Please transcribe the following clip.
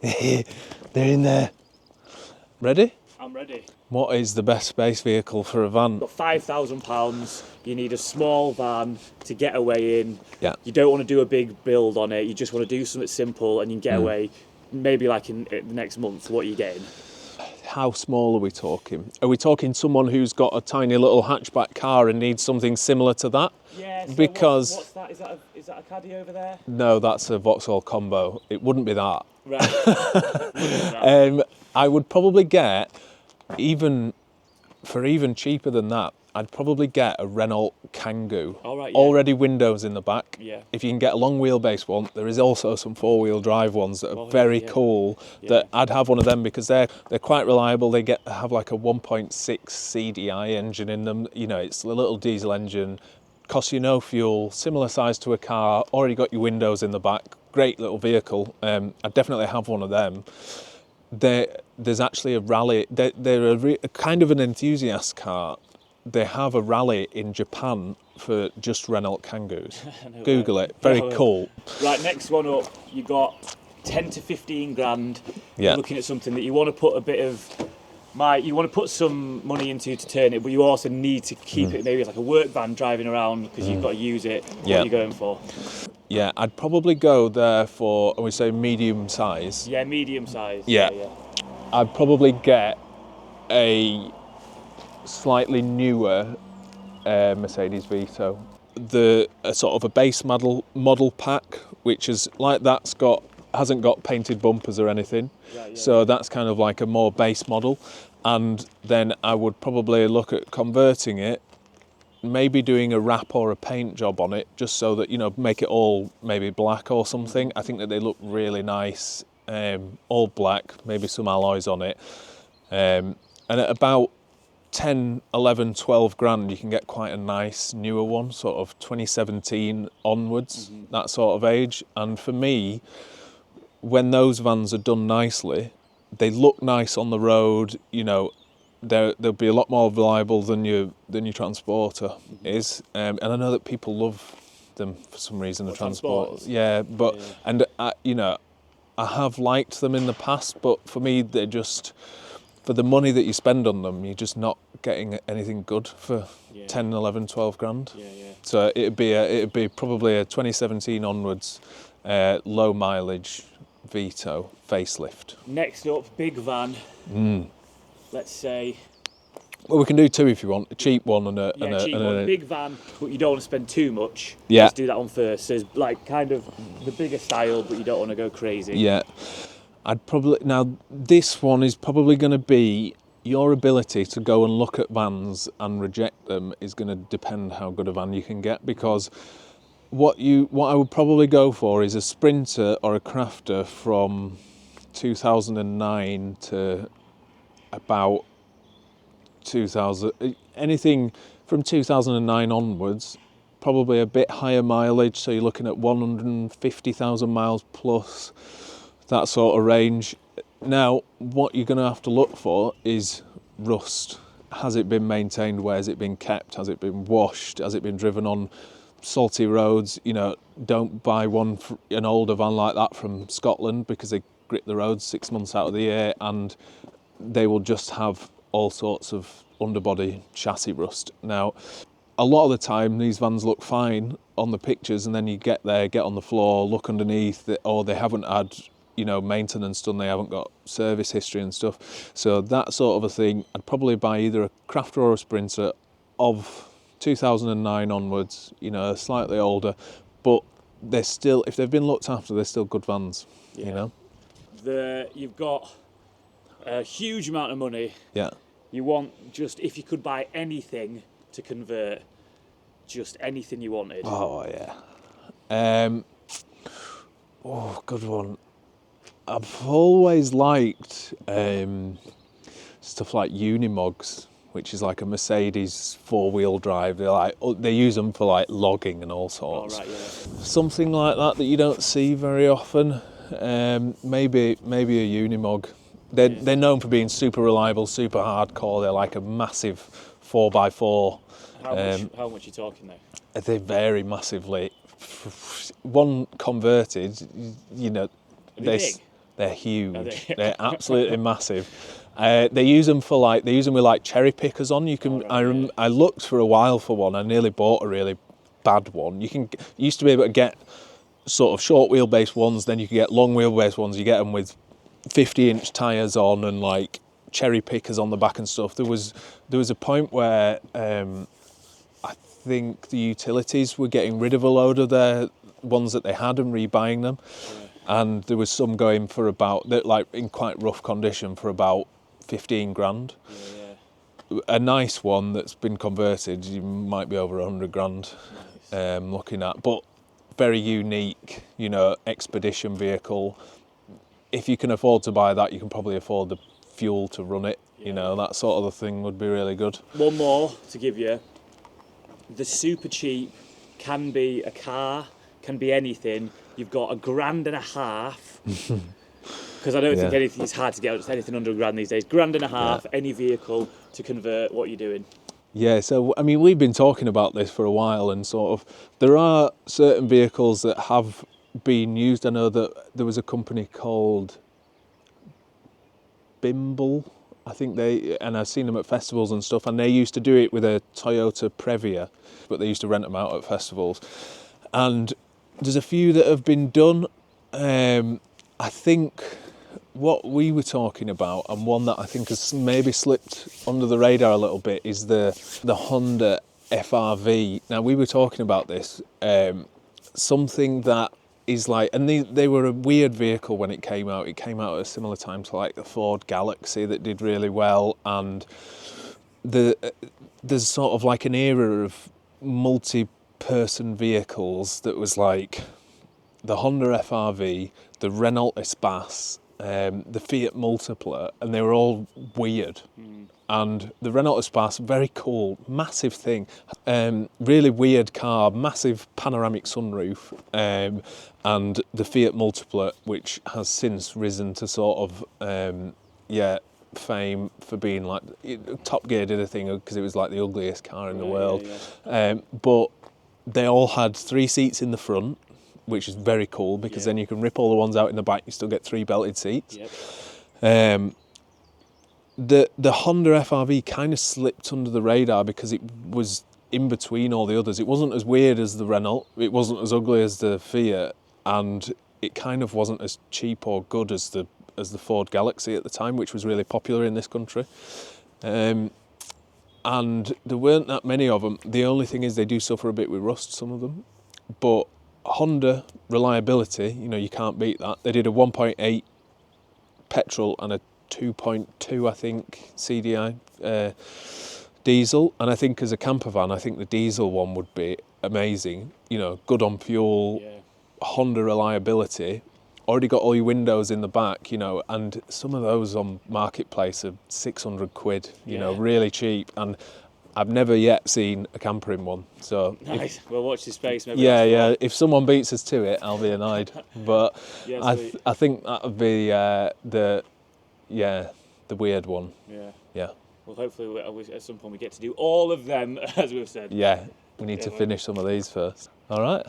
They're in there. Ready? I'm ready. What is the best space vehicle for a van? Got £5,000. You need a small van to get away in. Yeah. You don't want to do a big build on it. You just want to do something simple and you can get away. Maybe like in the next month. What are you getting? How small are we talking? Are we talking someone who's got a tiny little hatchback car and needs something similar to that? Yeah. So Because what's that? Is that a caddy over there? no, that's a Vauxhall combo. It wouldn't be that. Right. I would probably get even cheaper than that. I'd probably get a Renault Kangoo. All right, yeah. Already windows in the back. Yeah. If you can get a long wheelbase one, there is also some four-wheel drive ones that are very cool. Yeah. That I'd have one of them because they're quite reliable. They have like a 1.6 CDI engine in them. You know, it's a little diesel engine. Costs you no fuel. Similar size to a car. Already got your windows in the back. Great little vehicle. I'd definitely have one of them. There's actually a rally. They're a kind of an enthusiast car. They have a rally in Japan for just Renault Kangoos. Google it. Very cool. Right, next one up. You got 10 to 15 grand. Yeah. You're looking at something that you want to put a bit of you want to put some money into to turn it, but you also need to keep it maybe like a work van driving around because you've got to use it. What are you going for? Yeah, I'd probably go there for, we say medium size. Yeah, medium size. Yeah. I'd probably get a slightly newer Mercedes Vito. A sort of a base model pack, which is like hasn't got painted bumpers or anything. So that's kind of like a more base model. And then I would probably look at converting it, maybe doing a wrap or a paint job on it, just so that, you know, make it all maybe black or something. I think that they look really nice, all black, maybe some alloys on it. And at about 10, 11, 12 grand, you can get quite a nice newer one, sort of 2017 onwards, that sort of age. And for me, when those vans are done nicely, they look nice on the road, you know, they'll be a lot more reliable than your transporter is. And I know that people love them for some reason, the transporters. Yeah, but, and you know, I have liked them in the past, but for me, they're just, for the money that you spend on them, you're just not getting anything good for 10, 11, 12 grand. So it'd be probably a 2017 onwards, low mileage Vito facelift. Next up, big van. Let's say. Well, we can do two if you want. A cheap one and a cheap one. Big van, but you don't want to spend too much. Yeah. Let's do that one first. So it's like kind of the bigger style, but you don't want to go crazy. Yeah. Now this one is probably going to be your ability to go and look at vans and reject them is going to depend how good a van you can get, because what I would probably go for is a Sprinter or a Crafter from 2009 to about 2000, anything from 2009 onwards, probably a bit higher mileage, so you're looking at 150,000 miles plus, that sort of range. Now, what you're going to have to look for is rust. Has it been maintained? Where has it been kept? Has it been washed? Has it been driven on salty roads? You know, don't buy an older van like that from Scotland, because they grip the roads 6 months out of the year and they will just have all sorts of underbody chassis rust. Now, a lot of the time these vans look fine on the pictures, and then you get there, get on the floor, look underneath, or they haven't had, you know, maintenance done, they haven't got service history and stuff. So that sort of a thing, I'd probably buy either a Crafter or a Sprinter of 2009 onwards, you know, slightly older, but they're still, if they've been looked after, they're still good vans, you know. You've got a huge amount of money. Yeah. You want just, if you could buy anything to convert, just anything you wanted. Oh, yeah. Good one. I've always liked stuff like Unimogs, which is like a Mercedes four-wheel drive. They use them for like logging and all sorts. Oh, right, yeah. Something like that you don't see very often. Maybe a Unimog. They're known for being super reliable, super hardcore. They're like a massive 4x4. How much are you talking there? They vary massively. One converted, you know, Are they big? They're huge. Are they? They're absolutely massive. They use them with like cherry pickers on. You can. I looked for a while for one. I nearly bought a really bad one. You used to be able to get sort of short wheelbase ones. Then you could get long wheelbase ones. You get them with 50-inch tyres on and like cherry pickers on the back and stuff. There was a point where I think the utilities were getting rid of a load of their ones that they had and rebuying them, and there was some going for about, like in quite rough condition, for about 15 grand. A nice one that's been converted, you might be over 100 grand. Looking at, but very unique, expedition vehicle. If you can afford to buy that, you can probably afford the fuel to run it. That sort of a thing would be really good. One more to give you. The super cheap can be a car, can be anything. You've got $1,500. Because I don't think it's hard to get anything under £1,000 these days. $1,500, any vehicle to convert. What you're doing? Yeah, so I mean, we've been talking about this for a while, and sort of there are certain vehicles that have been used. I know that there was a company called Bimble, I think and I've seen them at festivals and stuff, and they used to do it with a Toyota Previa, but they used to rent them out at festivals. And there's a few that have been done. I think what we were talking about, and one that I think has maybe slipped under the radar a little bit, is the Honda FRV. Now, we were talking about this, something that is like, and they were a weird vehicle when it came out. It came out at a similar time to like the Ford Galaxy that did really well, and there's sort of like an era of multi-person vehicles that was like the Honda FRV, the Renault Espace, the Fiat Multipla, and they were all weird. And the Renault Espace, very cool, massive thing, really weird car, massive panoramic sunroof, and the Fiat Multipla, which has since risen to sort of, fame for being like, Top Gear did a thing because it was like the ugliest car in the world. But they all had 3 seats in the front, which is very cool because then you can rip all the ones out in the back, you still get 3 belted seats. The Honda FRV kind of slipped under the radar because it was in between all the others. It wasn't as weird as the Renault, it wasn't as ugly as the Fiat, and it kind of wasn't as cheap or good as the Ford Galaxy at the time, which was really popular in this country. And there weren't that many of them. The only thing is they do suffer a bit with rust, some of them. But Honda reliability, you can't beat that. They did a 1.8 petrol and a 2.2, I think, CDI diesel. And I think as a camper van, I think the diesel one would be amazing. Good on fuel, Honda reliability. Already got all your windows in the back, and some of those on Marketplace are 600 quid, really cheap. And I've never yet seen a camper in one. So nice. We'll watch this space. Maybe if someone beats us to it, I'll be annoyed. But I think that would be the weird one. Yeah. Well, hopefully at some point we get to do all of them, as we've said. Yeah, we need to finish some of these first. All right.